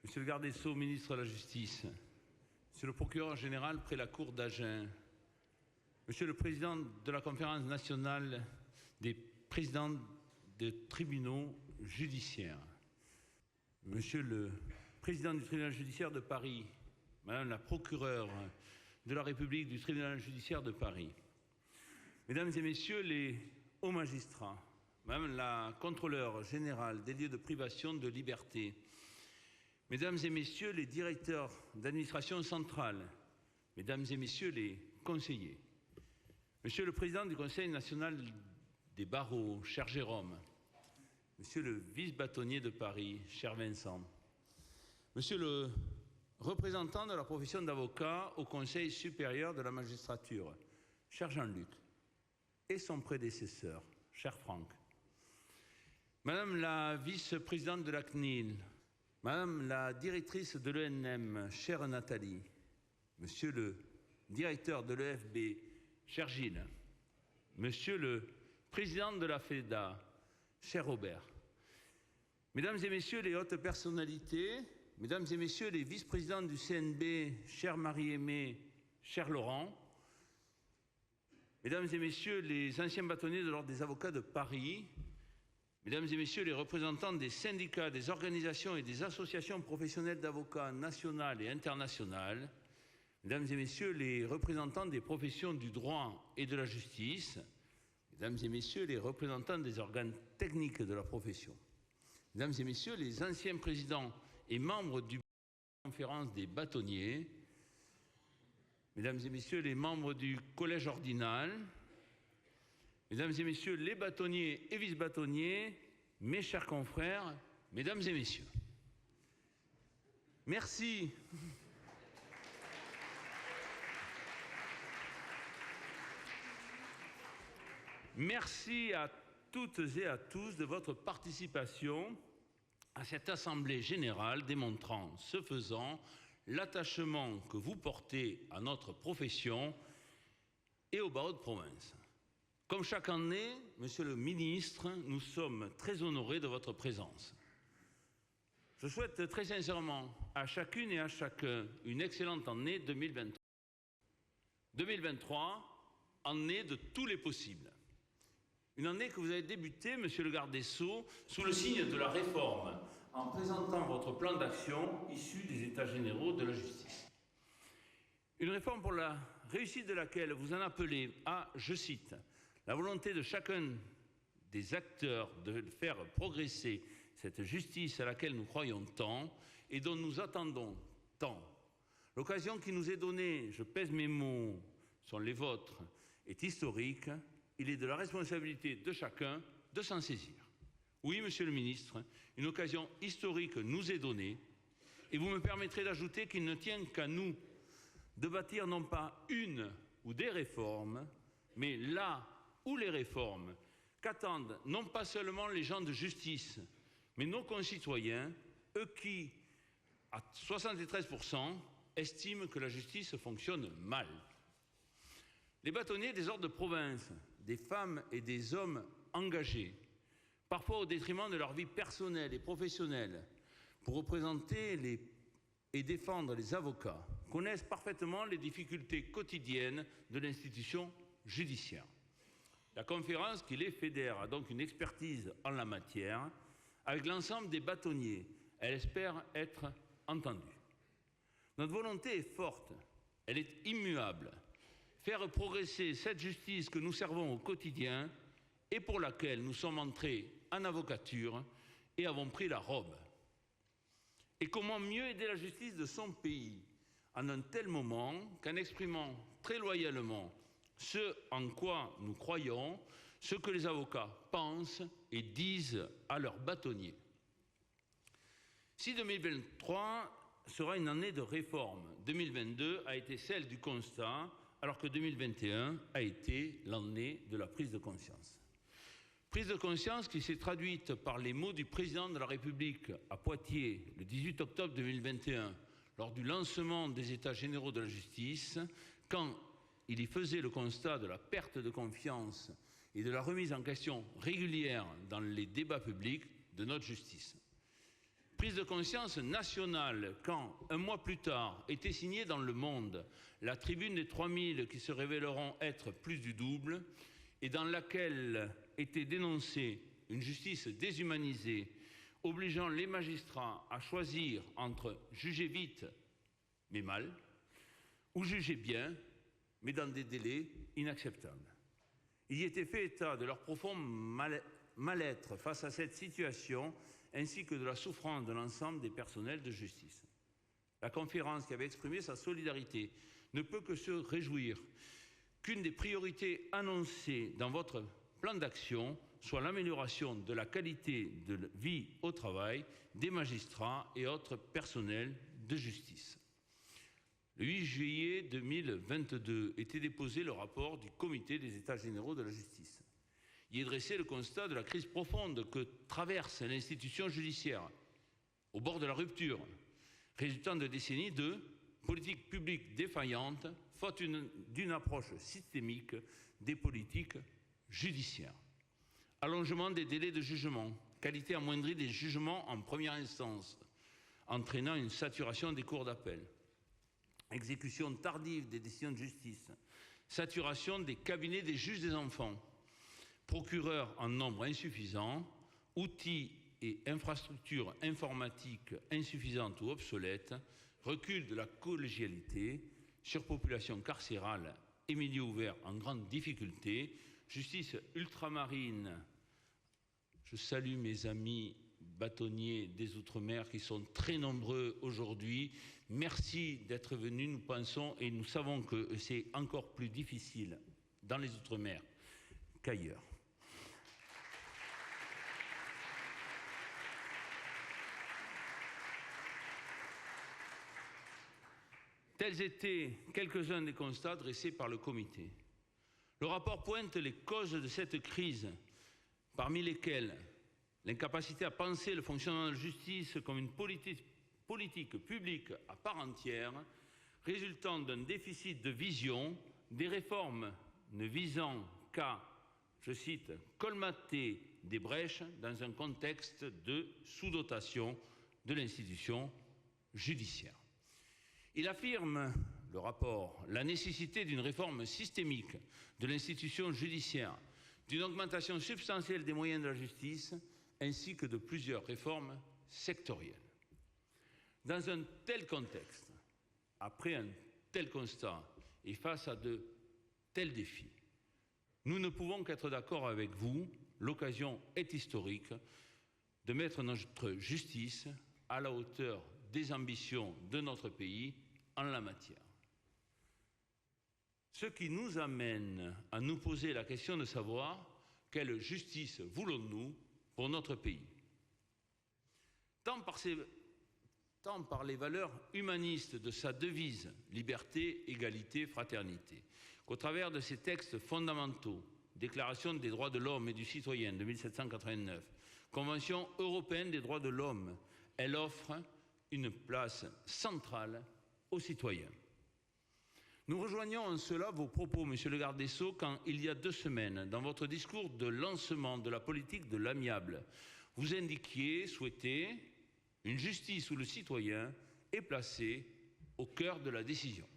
Monsieur le garde des Sceaux, ministre de la Justice, Monsieur le procureur général près la cour d'Agen, Monsieur le président de la conférence nationale des présidents de tribunaux judiciaires, Monsieur le président du tribunal judiciaire de Paris, Madame la procureure de la République du tribunal judiciaire de Paris, Mesdames et Messieurs les hauts magistrats, Madame la contrôleure générale des lieux de privation de liberté, Mesdames et Messieurs les directeurs d'administration centrale, Mesdames et Messieurs les conseillers, Monsieur le Président du Conseil national des barreaux, cher Jérôme, Monsieur le vice-bâtonnier de Paris, cher Vincent, Monsieur le représentant de la profession d'avocat au Conseil supérieur de la magistrature, cher Jean-Luc, et son prédécesseur, cher Franck, Madame la vice-présidente de la CNIL, Madame la directrice de l'ENM, chère Nathalie, Monsieur le directeur de l'EFB, cher Gilles, Monsieur le président de la FEDA, cher Robert, Mesdames et Messieurs les hautes personnalités, Mesdames et Messieurs les vice-présidents du CNB, chère Marie-Aimée, cher Laurent, Mesdames et Messieurs les anciens bâtonniers de l'Ordre des avocats de Paris, Mesdames et Messieurs les représentants des syndicats, des organisations et des associations professionnelles d'avocats nationales et internationales, Mesdames et Messieurs les représentants des professions du droit et de la justice, Mesdames et Messieurs les représentants des organes techniques de la profession, Mesdames et Messieurs les anciens présidents et membres du conférence des bâtonniers, Mesdames et Messieurs les membres du collège ordinal, Mesdames et Messieurs les bâtonniers et vice-bâtonniers, mes chers confrères, Mesdames et Messieurs. Merci. Merci à toutes et à tous de votre participation à cette Assemblée générale démontrant, ce faisant, l'attachement que vous portez à notre profession et au barreau de province. Comme chaque année, Monsieur le ministre, nous sommes très honorés de votre présence. Je souhaite très sincèrement à chacune et à chacun une excellente année 2023. 2023, année de tous les possibles. Une année que vous avez débutée, Monsieur le garde des Sceaux, sous le signe de la réforme, en présentant votre plan d'action issu des États généraux de la justice. Une réforme pour la réussite de laquelle vous en appelez à, je cite, la volonté de chacun des acteurs de faire progresser cette justice à laquelle nous croyons tant et dont nous attendons tant. L'occasion qui nous est donnée, je pèse mes mots, sont les vôtres, est historique. Il est de la responsabilité de chacun de s'en saisir. Oui, Monsieur le ministre, une occasion historique nous est donnée et vous me permettrez d'ajouter qu'il ne tient qu'à nous de bâtir non pas une ou des réformes, mais là où les réformes qu'attendent non pas seulement les gens de justice, mais nos concitoyens, eux qui, à 73%, estiment que la justice fonctionne mal. Les bâtonniers des ordres de province, des femmes et des hommes engagés, parfois au détriment de leur vie personnelle et professionnelle, pour représenter et défendre les avocats, connaissent parfaitement les difficultés quotidiennes de l'institution judiciaire. La conférence qui les fédère a donc une expertise en la matière. Avec l'ensemble des bâtonniers, elle espère être entendue. Notre volonté est forte, elle est immuable. Faire progresser cette justice que nous servons au quotidien et pour laquelle nous sommes entrés en avocature et avons pris la robe. Et comment mieux aider la justice de son pays en un tel moment qu'en exprimant très loyalement ce en quoi nous croyons, ce que les avocats pensent et disent à leurs bâtonniers. Si 2023 sera une année de réforme, 2022 a été celle du constat, alors que 2021 a été l'année de la prise de conscience. Prise de conscience qui s'est traduite par les mots du président de la République à Poitiers le 18 octobre 2021, lors du lancement des États généraux de la justice, quand il y faisait le constat de la perte de confiance et de la remise en question régulière dans les débats publics de notre justice. Prise de conscience nationale quand, un mois plus tard, était signée dans Le Monde la tribune des 3000 qui se révéleront être plus du double et dans laquelle était dénoncée une justice déshumanisée, obligeant les magistrats à choisir entre juger vite mais mal ou juger bien mais dans des délais inacceptables. Il y était fait état de leur profond mal-être face à cette situation ainsi que de la souffrance de l'ensemble des personnels de justice. La conférence qui avait exprimé sa solidarité ne peut que se réjouir qu'une des priorités annoncées dans votre plan d'action soit l'amélioration de la qualité de vie au travail des magistrats et autres personnels de justice. Le 8 juillet 2022 était déposé le rapport du Comité des États généraux de la justice. Y est dressé le constat de la crise profonde que traverse l'institution judiciaire, au bord de la rupture, résultant de décennies de politiques publiques défaillantes, faute d'une approche systémique des politiques judiciaires. Allongement des délais de jugement, qualité amoindrie des jugements en première instance, entraînant une saturation des cours d'appel. Exécution tardive des décisions de justice, saturation des cabinets des juges des enfants, procureurs en nombre insuffisant, outils et infrastructures informatiques insuffisantes ou obsolètes, recul de la collégialité, surpopulation carcérale et milieux ouverts en grande difficulté, justice ultramarine. Je salue mes amis bâtonniers des Outre-mer qui sont très nombreux aujourd'hui. Merci d'être venus, nous pensons et nous savons que c'est encore plus difficile dans les Outre-mer qu'ailleurs. Tels étaient quelques-uns des constats dressés par le comité. Le rapport pointe les causes de cette crise, parmi lesquelles l'incapacité à penser le fonctionnement de la justice comme une politique publique à part entière, résultant d'un déficit de vision, des réformes ne visant qu'à, je cite, colmater des brèches dans un contexte de sous-dotation de l'institution judiciaire. Il affirme, le rapport, la nécessité d'une réforme systémique de l'institution judiciaire, d'une augmentation substantielle des moyens de la justice, ainsi que de plusieurs réformes sectorielles. Dans un tel contexte, après un tel constat et face à de tels défis, nous ne pouvons qu'être d'accord avec vous, l'occasion est historique de mettre notre justice à la hauteur des ambitions de notre pays en la matière. Ce qui nous amène à nous poser la question de savoir quelle justice voulons-nous pour notre pays. Tant par les valeurs humanistes de sa devise liberté, égalité, fraternité, qu'au travers de ses textes fondamentaux, Déclaration des droits de l'homme et du citoyen de 1789, Convention européenne des droits de l'homme, elle offre une place centrale aux citoyens. Nous rejoignons en cela vos propos, Monsieur le garde des Sceaux, quand, il y a 2 semaines, dans votre discours de lancement de la politique de l'amiable, vous indiquiez souhaiter une justice où le citoyen est placé au cœur de la décision.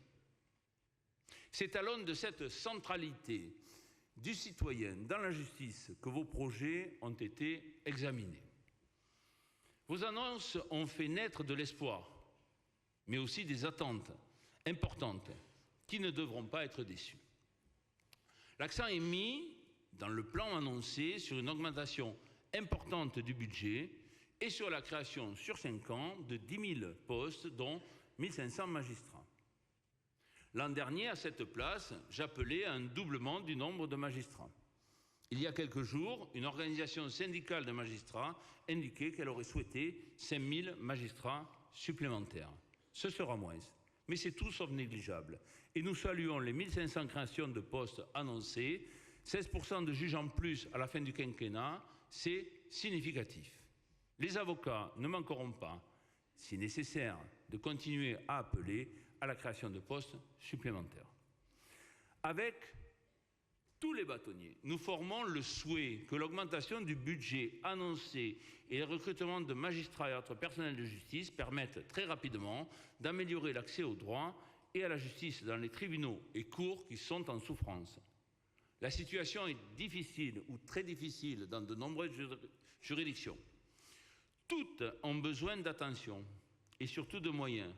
C'est à l'aune de cette centralité du citoyen dans la justice que vos projets ont été examinés. Vos annonces ont fait naître de l'espoir, mais aussi des attentes importantes qui ne devront pas être déçues. L'accent est mis, dans le plan annoncé, sur une augmentation importante du budget et sur la création sur 5 ans de 10 000 postes, dont 1 500 magistrats. L'an dernier, à cette place, j'appelais à un doublement du nombre de magistrats. Il y a quelques jours, une organisation syndicale de magistrats indiquait qu'elle aurait souhaité 5 000 magistrats supplémentaires. Ce sera moins, mais c'est tout sauf négligeable. Et nous saluons les 1 500 créations de postes annoncées, 16% de juges en plus à la fin du quinquennat, c'est significatif. Les avocats ne manqueront pas, si nécessaire, de continuer à appeler à la création de postes supplémentaires. Avec tous les bâtonniers, nous formons le souhait que l'augmentation du budget annoncé et le recrutement de magistrats et autres personnels de justice permettent très rapidement d'améliorer l'accès au droit et à la justice dans les tribunaux et cours qui sont en souffrance. La situation est difficile ou très difficile dans de nombreuses juridictions. Toutes ont besoin d'attention et surtout de moyens.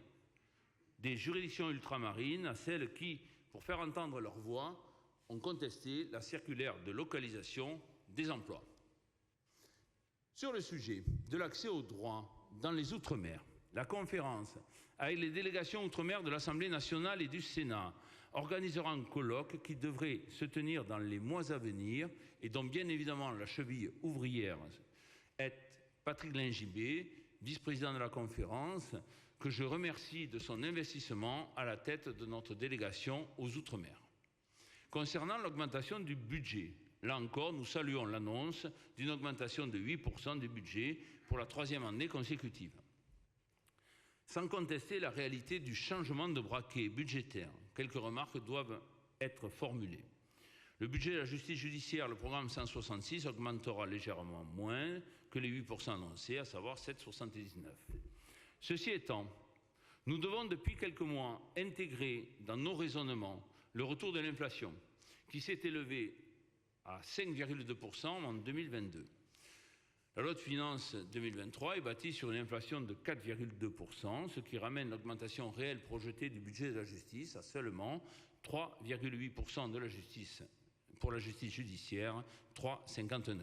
Des juridictions ultramarines à celles qui, pour faire entendre leur voix, ont contesté la circulaire de localisation des emplois. Sur le sujet de l'accès au droit dans les Outre-mer, la conférence avec les délégations Outre-mer de l'Assemblée nationale et du Sénat organisera un colloque qui devrait se tenir dans les mois à venir et dont bien évidemment la cheville ouvrière est Patrick Lingibé, vice-président de la conférence, que je remercie de son investissement à la tête de notre délégation aux Outre-mer. Concernant l'augmentation du budget, là encore, nous saluons l'annonce d'une augmentation de 8% du budget pour la 3e année consécutive. Sans contester la réalité du changement de braquet budgétaire, quelques remarques doivent être formulées. Le budget de la justice judiciaire, le programme 166, augmentera légèrement moins que les 8% annoncés, à savoir 7,79. Ceci étant, nous devons depuis quelques mois intégrer dans nos raisonnements le retour de l'inflation, qui s'est élevé à 5,2% en 2022. La loi de finances 2023 est bâtie sur une inflation de 4,2%, ce qui ramène l'augmentation réelle projetée du budget de la justice à seulement 3,8% de la justice pour la justice judiciaire, 3,59.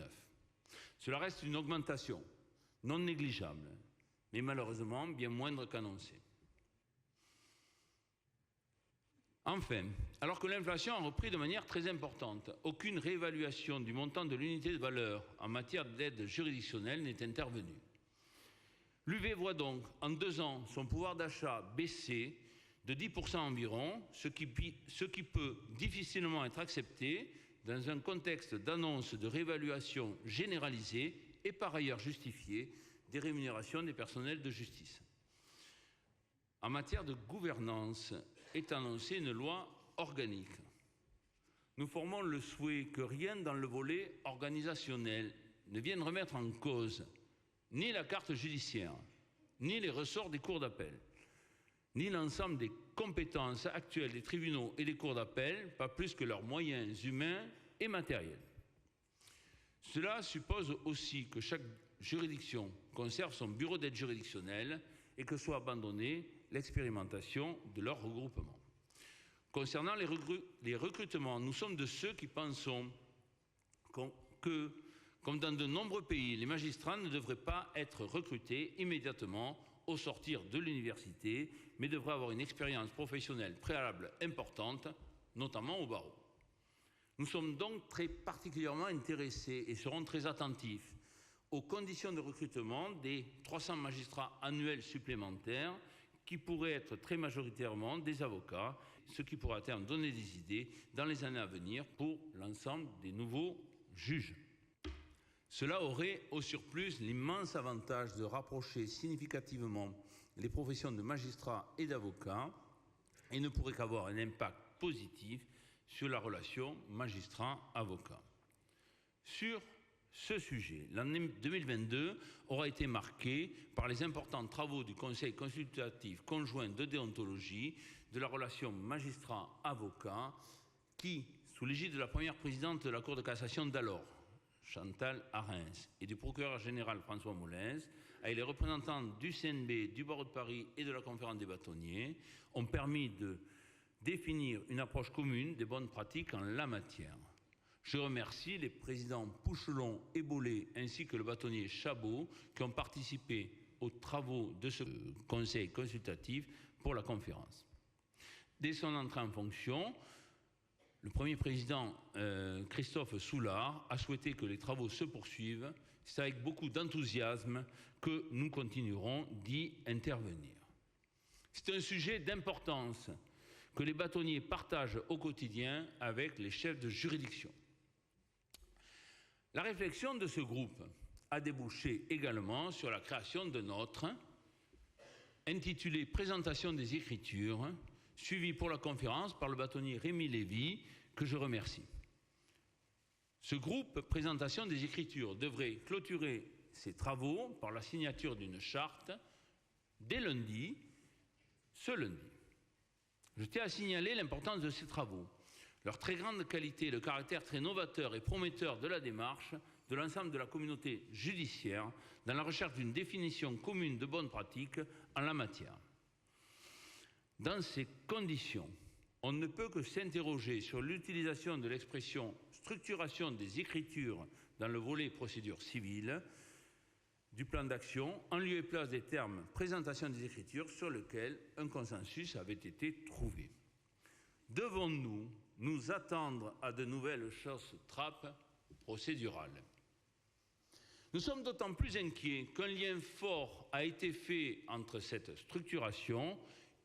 Cela reste une augmentation non négligeable, mais malheureusement bien moindre qu'annoncée. Enfin, alors que l'inflation a repris de manière très importante, aucune réévaluation du montant de l'unité de valeur en matière d'aide juridictionnelle n'est intervenue. L'UV voit donc en 2 ans son pouvoir d'achat baisser de 10% environ, ce qui peut difficilement être accepté dans un contexte d'annonce de réévaluation généralisée et par ailleurs justifiée des rémunérations des personnels de justice. En matière de gouvernance, est annoncée une loi organique. Nous formons le souhait que rien dans le volet organisationnel ne vienne remettre en cause ni la carte judiciaire, ni les ressorts des cours d'appel, ni l'ensemble des compétences actuelles des tribunaux et des cours d'appel, pas plus que leurs moyens humains et matériels. Cela suppose aussi que chaque juridiction conserve son bureau d'aide juridictionnelle et que soit abandonnée l'expérimentation de leur regroupement. Concernant les recrutements, nous sommes de ceux qui pensons que, comme dans de nombreux pays, les magistrats ne devraient pas être recrutés immédiatement au sortir de l'université, mais devraient avoir une expérience professionnelle préalable importante, notamment au barreau. Nous sommes donc très particulièrement intéressés et serons très attentifs aux conditions de recrutement des 300 magistrats annuels supplémentaires qui pourraient être très majoritairement des avocats, ce qui pourra à terme donner des idées dans les années à venir pour l'ensemble des nouveaux juges. Cela aurait au surplus l'immense avantage de rapprocher significativement les professions de magistrats et d'avocats et ne pourrait qu'avoir un impact positif sur la relation magistrat-avocat. Sur ce sujet, l'année 2022 aura été marquée par les importants travaux du Conseil consultatif conjoint de déontologie de la relation magistrat-avocat qui, sous l'égide de la première présidente de la Cour de cassation d'alors, Chantal Arens, et du procureur général François Molins, avec les représentants du CNB, du barreau de Paris et de la conférence des bâtonniers, ont permis de définir une approche commune des bonnes pratiques en la matière. Je remercie les présidents Pouchelon et Bollé ainsi que le bâtonnier Chabot qui ont participé aux travaux de ce conseil consultatif pour la conférence. Dès son entrée en fonction, le premier président Christophe Soulard a souhaité que les travaux se poursuivent. C'est avec beaucoup d'enthousiasme que nous continuerons d'y intervenir. C'est un sujet d'importance que les bâtonniers partagent au quotidien avec les chefs de juridiction. La réflexion de ce groupe a débouché également sur la création d'un autre, intitulé « Présentation des Écritures », suivi pour la conférence par le bâtonnier Rémi Lévy, que je remercie. Ce groupe présentation des écritures devrait clôturer ses travaux par la signature d'une charte dès lundi, ce lundi. Je tiens à signaler l'importance de ces travaux, leur très grande qualité, le caractère très novateur et prometteur de la démarche de l'ensemble de la communauté judiciaire dans la recherche d'une définition commune de bonnes pratiques en la matière. Dans ces conditions, on ne peut que s'interroger sur l'utilisation de l'expression « structuration des écritures » dans le volet procédure civile du plan d'action, en lieu et place des termes « présentation des écritures » sur lequel un consensus avait été trouvé. Devons-nous nous attendre à de nouvelles chausses trappes procédurales? Nous sommes d'autant plus inquiets qu'un lien fort a été fait entre cette structuration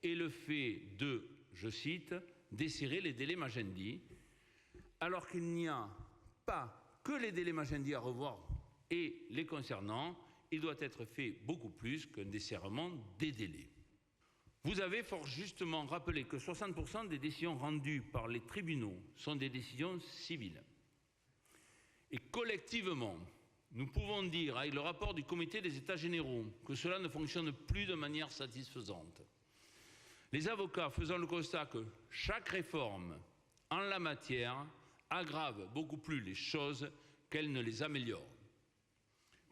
et le fait de, je cite, desserrer les délais Magendie, alors qu'il n'y a pas que les délais Magendie à revoir et les concernant, il doit être fait beaucoup plus qu'un desserrement des délais. Vous avez fort justement rappelé que 60% des décisions rendues par les tribunaux sont des décisions civiles. Et collectivement, nous pouvons dire, avec le rapport du comité des États généraux, que cela ne fonctionne plus de manière satisfaisante. Les avocats faisant le constat que chaque réforme en la matière aggrave beaucoup plus les choses qu'elle ne les améliore.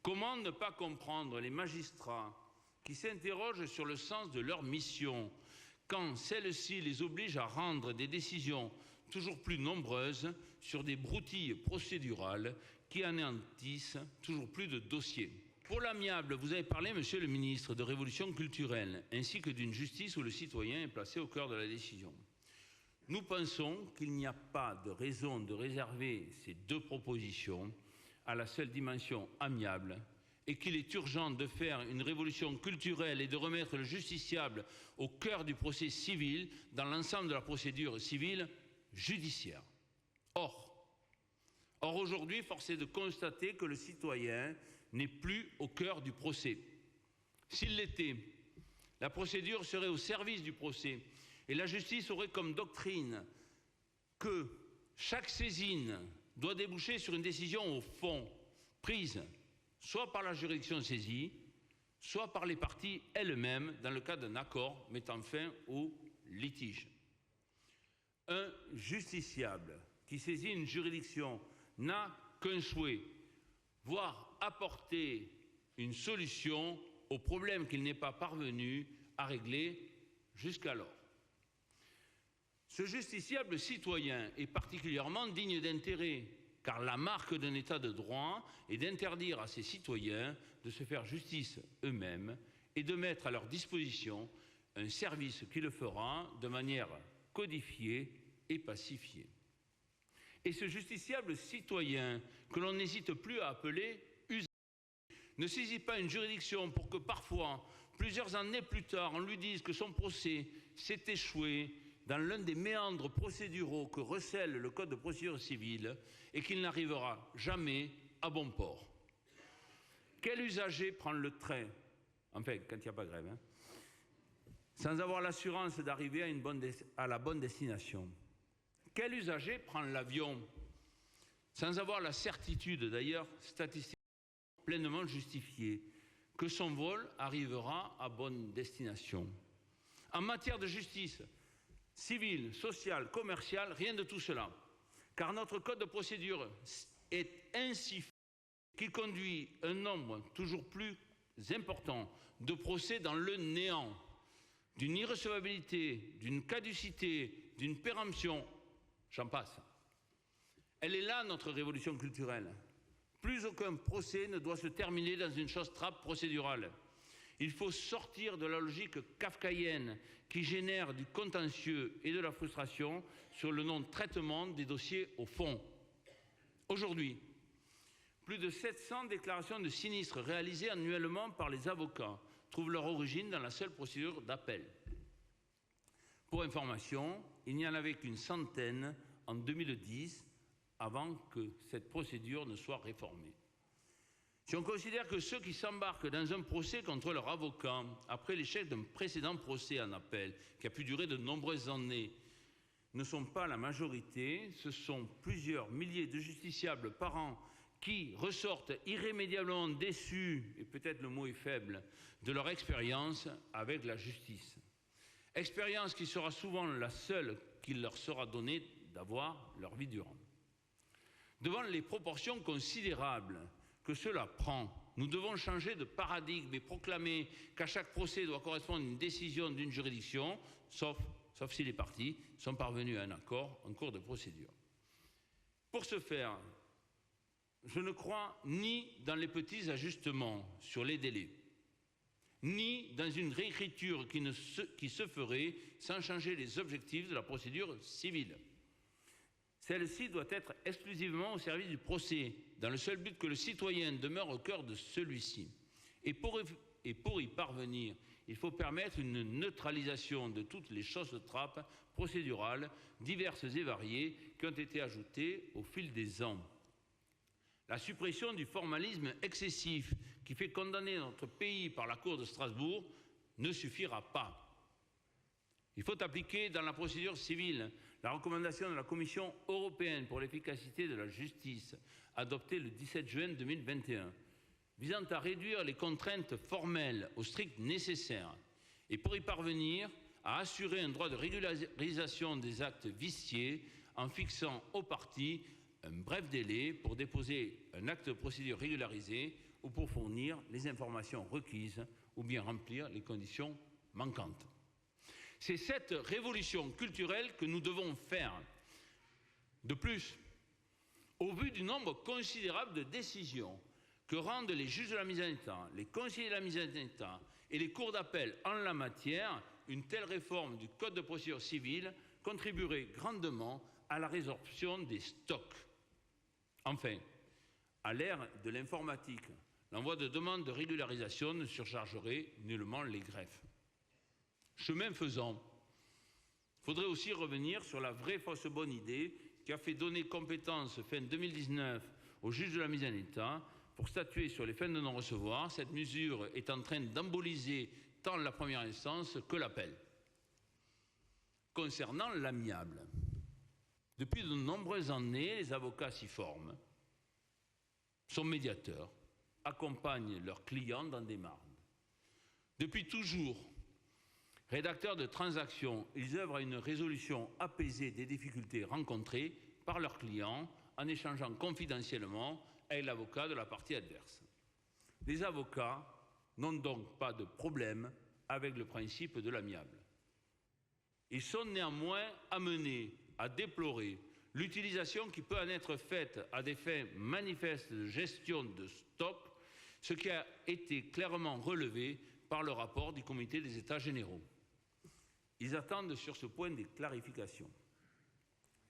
Comment ne pas comprendre les magistrats qui s'interrogent sur le sens de leur mission quand celle-ci les oblige à rendre des décisions toujours plus nombreuses sur des broutilles procédurales qui anéantissent toujours plus de dossiers? Pour l'amiable, vous avez parlé, Monsieur le ministre, de révolution culturelle, ainsi que d'une justice où le citoyen est placé au cœur de la décision. Nous pensons qu'il n'y a pas de raison de réserver ces deux propositions à la seule dimension amiable et qu'il est urgent de faire une révolution culturelle et de remettre le justiciable au cœur du procès civil dans l'ensemble de la procédure civile judiciaire. Or aujourd'hui, force est de constater que le citoyen n'est plus au cœur du procès. S'il l'était, la procédure serait au service du procès et la justice aurait comme doctrine que chaque saisine doit déboucher sur une décision au fond, prise soit par la juridiction saisie, soit par les parties elles-mêmes dans le cas d'un accord mettant fin au litige. Un justiciable qui saisit une juridiction n'a qu'un souhait, voire apporter une solution au problème qu'il n'est pas parvenu à régler jusqu'alors. Ce justiciable citoyen est particulièrement digne d'intérêt, car la marque d'un État de droit est d'interdire à ses citoyens de se faire justice eux-mêmes et de mettre à leur disposition un service qui le fera de manière codifiée et pacifiée. Et ce justiciable citoyen, que l'on n'hésite plus à appeler usager, ne saisit pas une juridiction pour que parfois, plusieurs années plus tard, on lui dise que son procès s'est échoué dans l'un des méandres procéduraux que recèle le Code de procédure civile et qu'il n'arrivera jamais à bon port. Quel usager prend le train, enfin quand il n'y a pas de grève, sans avoir l'assurance d'arriver à la bonne destination? Quel usager prend l'avion sans avoir la certitude, d'ailleurs statistiquement pleinement justifiée, que son vol arrivera à bonne destination? En matière de justice civile, sociale, commerciale, rien de tout cela. Car notre code de procédure est ainsi fait qu'il conduit un nombre toujours plus important de procès dans le néant, d'une irrecevabilité, d'une caducité, d'une péremption, j'en passe. Elle est là, notre révolution culturelle. Plus aucun procès ne doit se terminer dans une chose trappe procédurale. Il faut sortir de la logique kafkaïenne qui génère du contentieux et de la frustration sur le non-traitement des dossiers au fond. Aujourd'hui, plus de 700 déclarations de sinistres réalisées annuellement par les avocats trouvent leur origine dans la seule procédure d'appel. Pour information, il n'y en avait qu'une centaine en 2010 avant que cette procédure ne soit réformée. Si on considère que ceux qui s'embarquent dans un procès contre leur avocat, après l'échec d'un précédent procès en appel, qui a pu durer de nombreuses années, ne sont pas la majorité, ce sont plusieurs milliers de justiciables par an qui ressortent irrémédiablement déçus, et peut-être le mot est faible, de leur expérience avec la justice. Expérience qui sera souvent la seule qu'il leur sera donnée d'avoir leur vie durant. Devant les proportions considérables que cela prend, nous devons changer de paradigme et proclamer qu'à chaque procès doit correspondre une décision d'une juridiction, sauf si les parties sont parvenues à un accord en cours de procédure. Pour ce faire, je ne crois ni dans les petits ajustements sur les délais, ni dans une réécriture qui se ferait sans changer les objectifs de la procédure civile. Celle-ci doit être exclusivement au service du procès, dans le seul but que le citoyen demeure au cœur de celui-ci. Et pour y parvenir, il faut permettre une neutralisation de toutes les choses de trappe procédurales diverses et variées qui ont été ajoutées au fil des ans. La suppression du formalisme excessif qui fait condamner notre pays par la Cour de Strasbourg ne suffira pas. Il faut appliquer dans la procédure civile la recommandation de la Commission européenne pour l'efficacité de la justice, adoptée le 17 juin 2021, visant à réduire les contraintes formelles au strict nécessaire et pour y parvenir à assurer un droit de régularisation des actes viciés en fixant aux parties un bref délai pour déposer un acte de procédure régularisé ou pour fournir les informations requises ou bien remplir les conditions manquantes. C'est cette révolution culturelle que nous devons faire. De plus, au vu du nombre considérable de décisions que rendent les juges de la mise en état, les conseillers de la mise en état et les cours d'appel en la matière, une telle réforme du Code de procédure civile contribuerait grandement à la résorption des stocks. Enfin, à l'ère de l'informatique, l'envoi de demandes de régularisation ne surchargerait nullement les greffes. Chemin faisant, il faudrait aussi revenir sur la vraie fausse bonne idée qui a fait donner compétence fin 2019 au juge de la mise en état pour statuer sur les fins de non-recevoir. Cette mesure est en train d'emboliser tant la première instance que l'appel. Concernant l'amiable, depuis de nombreuses années, les avocats s'y forment, sont médiateurs, accompagnent leurs clients dans des marges. Depuis toujours, rédacteurs de transactions, ils œuvrent à une résolution apaisée des difficultés rencontrées par leurs clients en échangeant confidentiellement avec l'avocat de la partie adverse. Les avocats n'ont donc pas de problème avec le principe de l'amiable. Ils sont néanmoins amenés à déplorer l'utilisation qui peut en être faite à des fins manifestes de gestion de stock, ce qui a été clairement relevé par le rapport du Comité des États généraux. Ils attendent sur ce point des clarifications.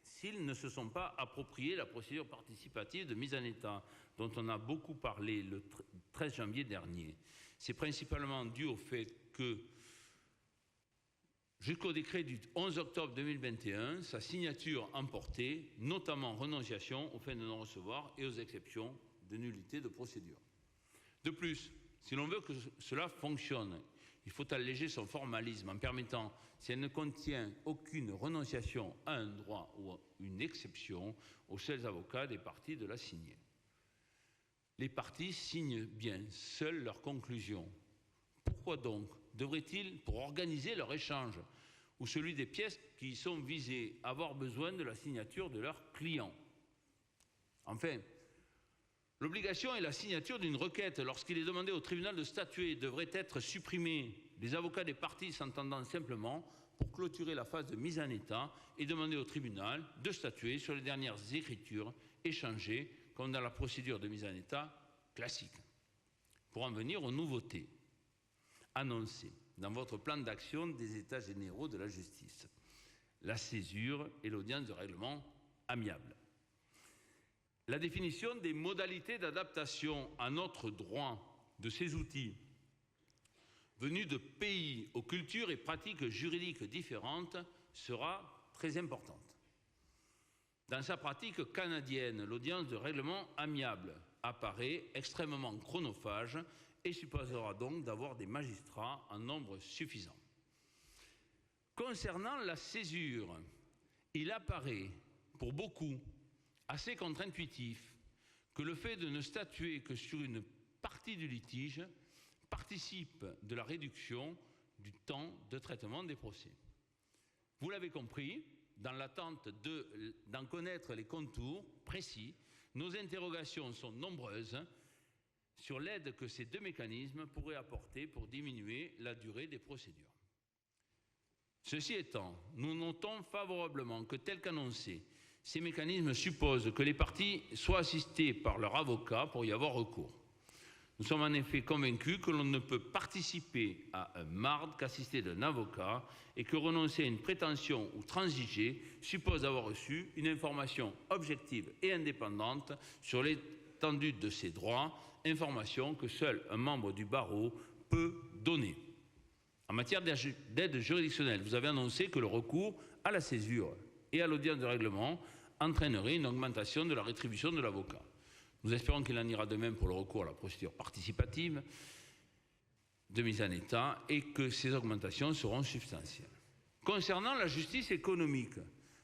S'ils ne se sont pas appropriés la procédure participative de mise en état, dont on a beaucoup parlé le 13 janvier dernier, c'est principalement dû au fait que, jusqu'au décret du 11 octobre 2021, sa signature emportait notamment renonciation aux fins de non-recevoir et aux exceptions de nullité de procédure. De plus, si l'on veut que cela fonctionne, il faut alléger son formalisme en permettant, si elle ne contient aucune renonciation à un droit ou à une exception, aux seuls avocats des parties de la signer. Les parties signent bien seules leurs conclusions. Pourquoi donc devraient-ils, pour organiser leur échange ou celui des pièces qui y sont visées, avoir besoin de la signature de leurs clients? Enfin, l'obligation et la signature d'une requête lorsqu'il est demandé au tribunal de statuer devraient être supprimées, les avocats des parties s'entendant simplement pour clôturer la phase de mise en état et demander au tribunal de statuer sur les dernières écritures échangées comme dans la procédure de mise en état classique. Pour en venir aux nouveautés annoncées dans votre plan d'action des États généraux de la justice, la césure et l'audience de règlement amiable. La définition des modalités d'adaptation à notre droit de ces outils venus de pays aux cultures et pratiques juridiques différentes sera très importante. Dans sa pratique canadienne, l'audience de règlement amiable apparaît extrêmement chronophage et supposera donc d'avoir des magistrats en nombre suffisant. Concernant la césure Il apparaît pour beaucoup assez contre-intuitif que le fait de ne statuer que sur une partie du litige participe de la réduction du temps de traitement des procès. Vous l'avez compris, dans l'attente d'en connaître les contours précis, nos interrogations sont nombreuses sur l'aide que ces deux mécanismes pourraient apporter pour diminuer la durée des procédures. Ceci étant, nous notons favorablement que, tel qu'annoncé, ces mécanismes supposent que les parties soient assistées par leur avocat pour y avoir recours. Nous sommes en effet convaincus que l'on ne peut participer à un marde qu'assisté d'un avocat et que renoncer à une prétention ou transiger suppose d'avoir reçu une information objective et indépendante sur l'étendue de ses droits, information que seul un membre du barreau peut donner. En matière d'aide juridictionnelle, vous avez annoncé que le recours à la césure et à l'audience de règlement entraînerait une augmentation de la rétribution de l'avocat. Nous espérons qu'il en ira de même pour le recours à la procédure participative de mise en état et que ces augmentations seront substantielles. Concernant la justice économique,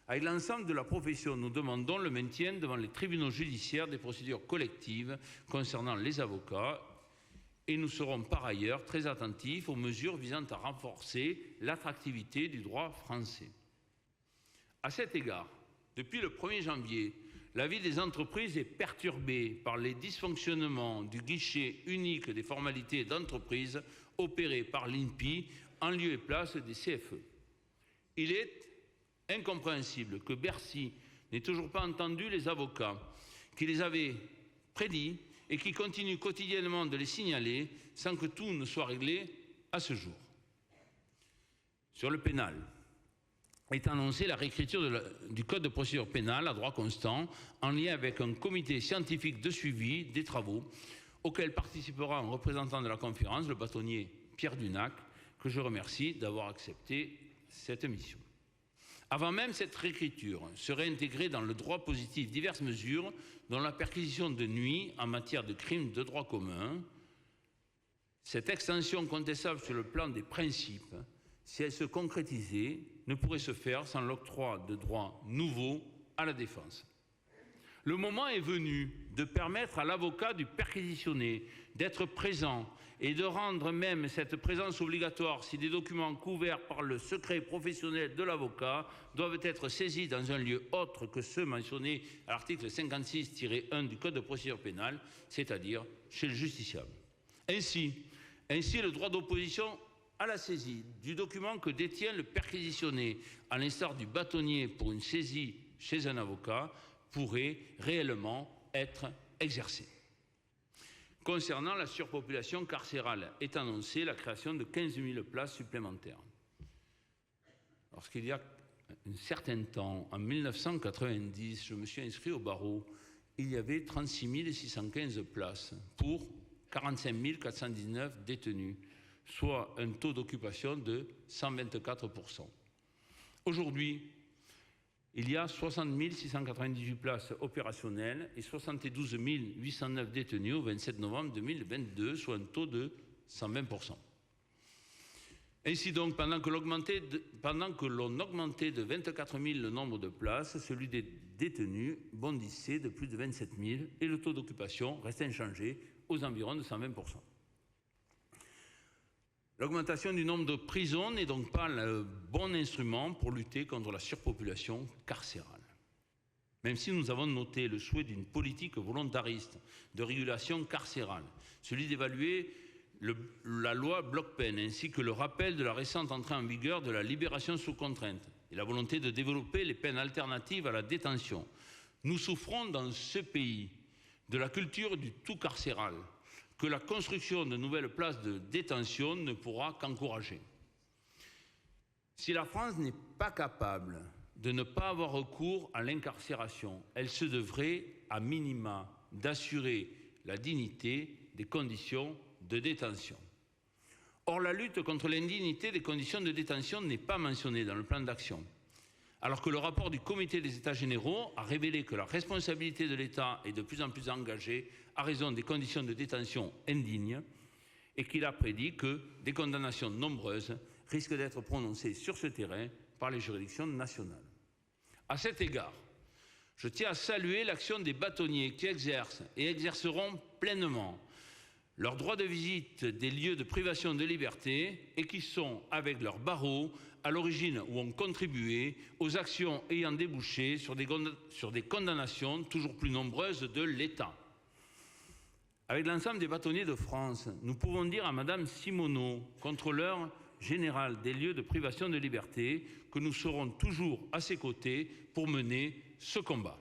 avec l'ensemble de la profession, nous demandons le maintien devant les tribunaux judiciaires des procédures collectives concernant les avocats et nous serons par ailleurs très attentifs aux mesures visant à renforcer l'attractivité du droit français. À cet égard, depuis le 1er janvier, la vie des entreprises est perturbée par les dysfonctionnements du guichet unique des formalités d'entreprise opéré par l'INPI en lieu et place des CFE. Il est incompréhensible que Bercy n'ait toujours pas entendu les avocats qui les avaient prédits et qui continuent quotidiennement de les signaler sans que tout ne soit réglé à ce jour. Sur le pénal, est annoncée la réécriture du Code de procédure pénale à droit constant en lien avec un comité scientifique de suivi des travaux auquel participera un représentant de la conférence, le bâtonnier Pierre Dunac, que je remercie d'avoir accepté cette mission. Avant même cette réécriture, seraient intégrées dans le droit positif diverses mesures dont la perquisition de nuit en matière de crimes de droit commun. Cette extension contestable sur le plan des principes, si elle se concrétisait, ne pourrait se faire sans l'octroi de droits nouveaux à la défense. Le moment est venu de permettre à l'avocat du perquisitionné d'être présent et de rendre même cette présence obligatoire si des documents couverts par le secret professionnel de l'avocat doivent être saisis dans un lieu autre que ceux mentionnés à l'article 56-1 du Code de procédure pénale, c'est-à-dire chez le justiciable. Ainsi, le droit d'opposition à la saisie du document que détient le perquisitionné, à l'instar du bâtonnier pour une saisie chez un avocat, pourrait réellement être exercé. Concernant la surpopulation carcérale, est annoncée la création de 15 000 places supplémentaires. Lorsqu'il y a un certain temps, en 1990, je me suis inscrit au barreau, il y avait 36 615 places pour 45 419 détenus, soit un taux d'occupation de 124%. Aujourd'hui, il y a 60 698 places opérationnelles et 72 809 détenus au 27 novembre 2022, soit un taux de 120%. Ainsi donc, pendant que l'on augmentait de 24 000 le nombre de places, celui des détenus bondissait de plus de 27 000 et le taux d'occupation restait inchangé aux environs de 120%. L'augmentation du nombre de prisons n'est donc pas le bon instrument pour lutter contre la surpopulation carcérale. Même si nous avons noté le souhait d'une politique volontariste de régulation carcérale, celui d'évaluer la loi Bloc-Peine, ainsi que le rappel de la récente entrée en vigueur de la libération sous contrainte et la volonté de développer les peines alternatives à la détention, nous souffrons dans ce pays de la culture du tout carcéral, que la construction de nouvelles places de détention ne pourra qu'encourager. Si la France n'est pas capable de ne pas avoir recours à l'incarcération, elle se devrait, à minima, d'assurer la dignité des conditions de détention. Or, la lutte contre l'indignité des conditions de détention n'est pas mentionnée dans le plan d'action, alors que le rapport du Comité des États généraux a révélé que la responsabilité de l'État est de plus en plus engagée à raison des conditions de détention indignes et qu'il a prédit que des condamnations nombreuses risquent d'être prononcées sur ce terrain par les juridictions nationales. À cet égard, je tiens à saluer l'action des bâtonniers qui exercent et exerceront pleinement leur droit de visite des lieux de privation de liberté et qui sont, avec leurs barreaux, à l'origine ou ont contribué aux actions ayant débouché sur des condamnations toujours plus nombreuses de l'État. Avec l'ensemble des bâtonniers de France, nous pouvons dire à Madame Simoneau, contrôleur général des lieux de privation de liberté, que nous serons toujours à ses côtés pour mener ce combat.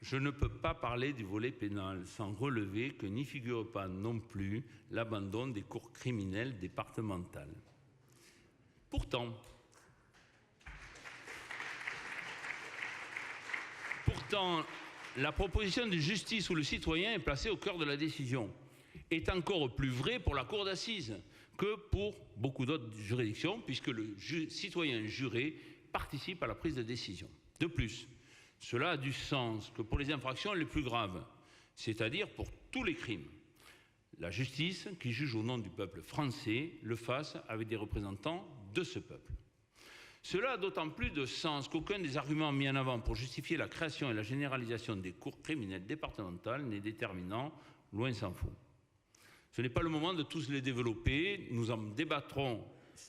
Je ne peux pas parler du volet pénal sans relever que n'y figure pas non plus l'abandon des cours criminelles départementales. Pourtant, la proposition de justice où le citoyen est placé au cœur de la décision est encore plus vraie pour la cour d'assises que pour beaucoup d'autres juridictions, puisque le citoyen juré participe à la prise de décision. De plus, cela a du sens que pour les infractions les plus graves, c'est-à-dire pour tous les crimes, la justice, qui juge au nom du peuple français, le fasse avec des représentants de ce peuple. Cela a d'autant plus de sens qu'aucun des arguments mis en avant pour justifier la création et la généralisation des cours criminelles départementales n'est déterminant, loin s'en faut. Ce n'est pas le moment de tous les développer, nous en débattrons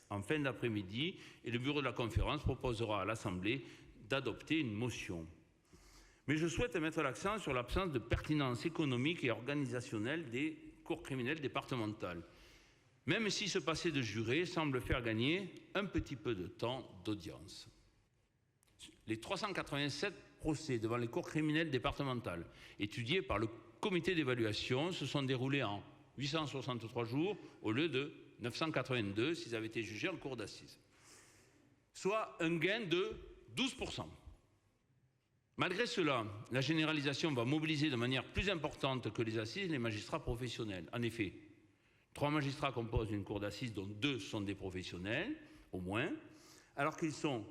en fin d'après-midi et le bureau de la conférence proposera à l'Assemblée d'adopter une motion. Mais je souhaite mettre l'accent sur l'absence de pertinence économique et organisationnelle des cours criminelles départementales, même si ce passé de juré semble faire gagner un petit peu de temps d'audience. Les 387 procès devant les cours criminelles départementales étudiés par le comité d'évaluation se sont déroulés en 863 jours au lieu de 982 s'ils avaient été jugés en cour d'assises, soit un gain de 12%. Malgré cela, la généralisation va mobiliser de manière plus importante que les assises les magistrats professionnels. En effet, 3 magistrats composent une cour d'assises dont 2 sont des professionnels, au moins, alors qu'ils sont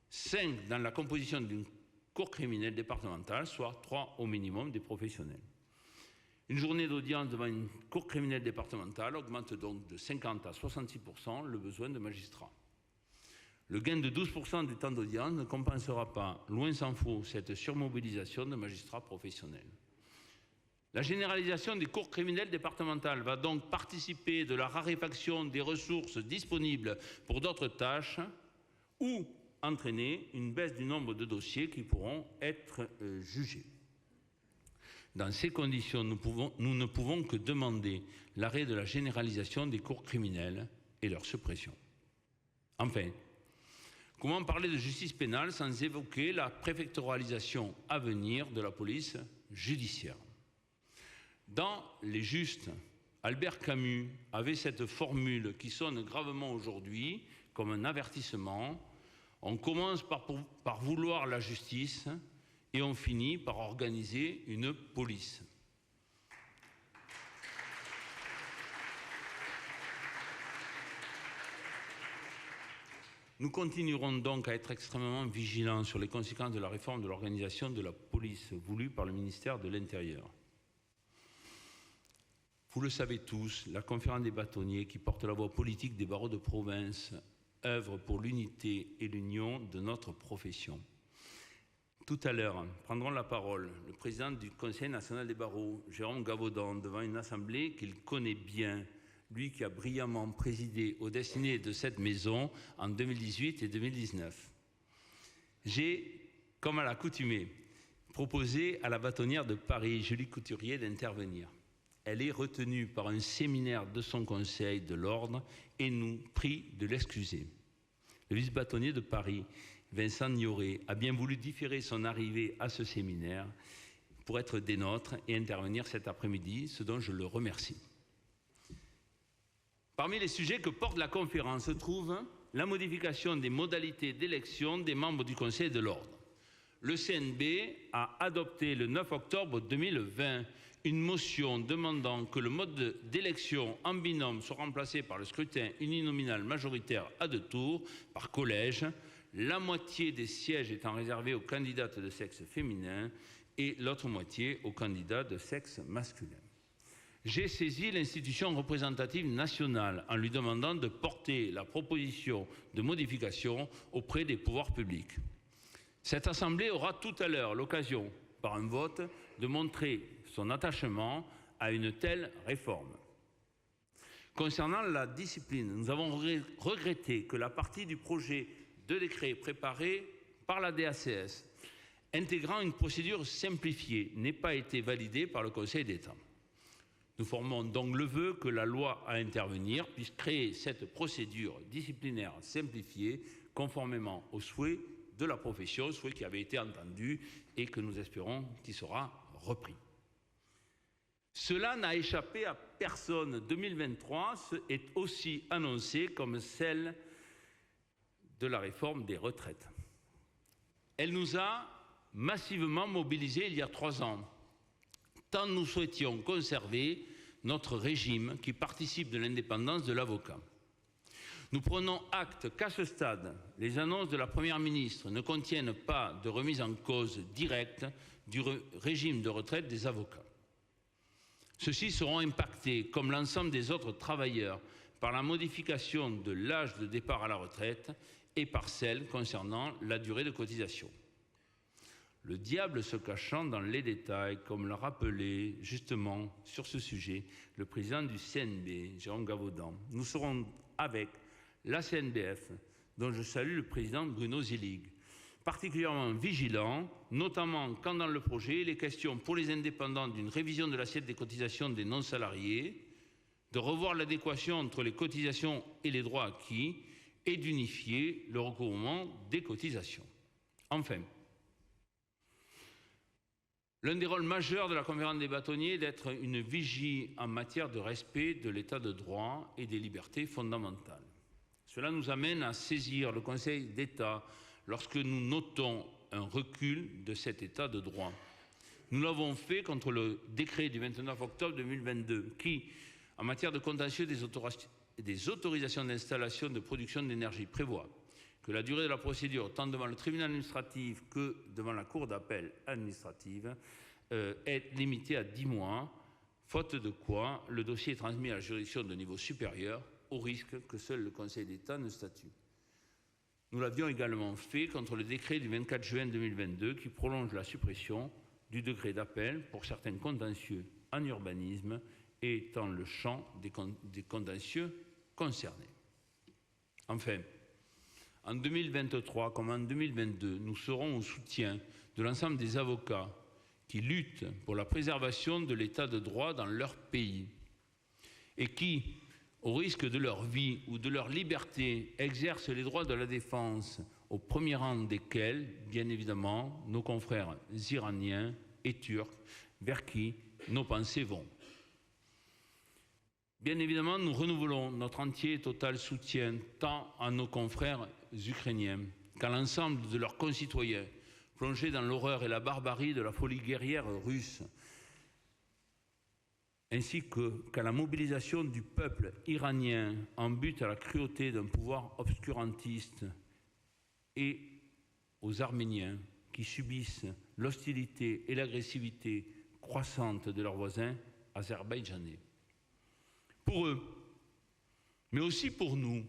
5 dans la composition d'une cour criminelle départementale, soit 3 au minimum des professionnels. Une journée d'audience devant une cour criminelle départementale augmente donc de 50 à 66% le besoin de magistrats. Le gain de 12% du temps d'audience ne compensera pas, loin s'en faut, cette surmobilisation de magistrats professionnels. La généralisation des cours criminelles départementales va donc participer de la raréfaction des ressources disponibles pour d'autres tâches ou entraîner une baisse du nombre de dossiers qui pourront être jugés. Dans ces conditions, nous ne pouvons que demander l'arrêt de la généralisation des cours criminelles et leur suppression. Enfin, comment parler de justice pénale sans évoquer la préfectoralisation à venir de la police judiciaire? Dans Les Justes, Albert Camus avait cette formule qui sonne gravement aujourd'hui comme un avertissement. On commence par vouloir la justice et on finit par organiser une police. Nous continuerons donc à être extrêmement vigilants sur les conséquences de la réforme de l'organisation de la police voulue par le ministère de l'Intérieur. Vous le savez tous, la conférence des bâtonniers qui porte la voix politique des barreaux de province œuvre pour l'unité et l'union de notre profession. Tout à l'heure, prendront la parole le président du Conseil national des barreaux, Jérôme Gavaudan, devant une assemblée qu'il connaît bien, lui qui a brillamment présidé aux destinées de cette maison en 2018 et 2019. J'ai, comme à l'accoutumée, proposé à la bâtonnière de Paris, Julie Couturier, d'intervenir. Elle est retenue par un séminaire de son conseil de l'ordre et nous prie de l'excuser. Le vice-bâtonnier de Paris, Vincent Nioré, a bien voulu différer son arrivée à ce séminaire pour être des nôtres et intervenir cet après-midi, ce dont je le remercie. Parmi les sujets que porte la conférence se trouve la modification des modalités d'élection des membres du Conseil de l'Ordre. Le CNB a adopté le 9 octobre 2020 une motion demandant que le mode d'élection en binôme soit remplacé par le scrutin uninominal majoritaire à 2 tours par collège, la moitié des sièges étant réservés aux candidates de sexe féminin et l'autre moitié aux candidats de sexe masculin. J'ai saisi l'institution représentative nationale en lui demandant de porter la proposition de modification auprès des pouvoirs publics. Cette Assemblée aura tout à l'heure l'occasion, par un vote, de montrer son attachement à une telle réforme. Concernant la discipline, nous avons regretté que la partie du projet de décret préparé par la DACS, intégrant une procédure simplifiée, n'ait pas été validée par le Conseil d'État. Nous formons donc le vœu que la loi à intervenir puisse créer cette procédure disciplinaire simplifiée conformément aux souhaits de la profession, souhait qui avait été entendu et que nous espérons qu'il sera repris. Cela n'a échappé à personne. 2023 est aussi annoncée comme celle de la réforme des retraites. Elle nous a massivement mobilisés il y a 3 ans, tant nous souhaitions conserver notre régime qui participe de l'indépendance de l'avocat. Nous prenons acte qu'à ce stade, les annonces de la Première ministre ne contiennent pas de remise en cause directe du régime de retraite des avocats. Ceux-ci seront impactés, comme l'ensemble des autres travailleurs, par la modification de l'âge de départ à la retraite et par celle concernant la durée de cotisation. Le diable se cachant dans les détails, comme l'a rappelé justement sur ce sujet le président du CNB, Jérôme Gavaudan. Nous serons avec la CNBF, dont je salue le président Bruno Zillig, particulièrement vigilants, notamment quand dans le projet il est question pour les indépendants d'une révision de l'assiette des cotisations des non-salariés, de revoir l'adéquation entre les cotisations et les droits acquis et d'unifier le recouvrement des cotisations. Enfin, l'un des rôles majeurs de la conférence des bâtonniers est d'être une vigie en matière de respect de l'état de droit et des libertés fondamentales. Cela nous amène à saisir le Conseil d'État lorsque nous notons un recul de cet état de droit. Nous l'avons fait contre le décret du 29 octobre 2022 qui, en matière de contentieux des autorisations d'installation de production d'énergie, prévoit que la durée de la procédure, tant devant le tribunal administratif que devant la cour d'appel administrative, est limitée à 10 mois, faute de quoi le dossier est transmis à la juridiction de niveau supérieur au risque que seul le Conseil d'État ne statue. Nous l'avions également fait contre le décret du 24 juin 2022 qui prolonge la suppression du degré d'appel pour certains contentieux en urbanisme et étend le champ des contentieux concernés. Enfin, en 2023 comme en 2022, nous serons au soutien de l'ensemble des avocats qui luttent pour la préservation de l'état de droit dans leur pays et qui, au risque de leur vie ou de leur liberté, exercent les droits de la défense, au premier rang desquels, bien évidemment, nos confrères iraniens et turcs, vers qui nos pensées vont. Bien évidemment, nous renouvelons notre entier et total soutien tant à nos confrères ukrainiens qu'à l'ensemble de leurs concitoyens plongés dans l'horreur et la barbarie de la folie guerrière russe, ainsi qu'à la mobilisation du peuple iranien en but à la cruauté d'un pouvoir obscurantiste et aux Arméniens qui subissent l'hostilité et l'agressivité croissante de leurs voisins azerbaïdjanais. Pour eux, mais aussi pour nous,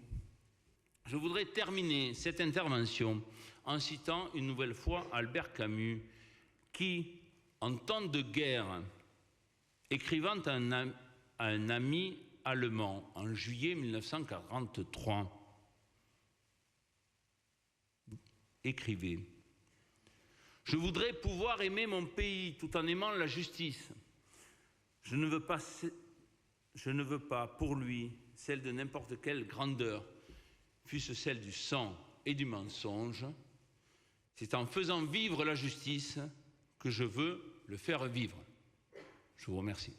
je voudrais terminer cette intervention en citant une nouvelle fois Albert Camus qui, en temps de guerre, écrivant à un ami allemand en juillet 1943, écrivait « Je voudrais pouvoir aimer mon pays tout en aimant la justice. Je ne veux pas pour lui celle de n'importe quelle grandeur, fût-ce celle du sang et du mensonge. C'est en faisant vivre la justice que je veux le faire vivre. » Je vous remercie.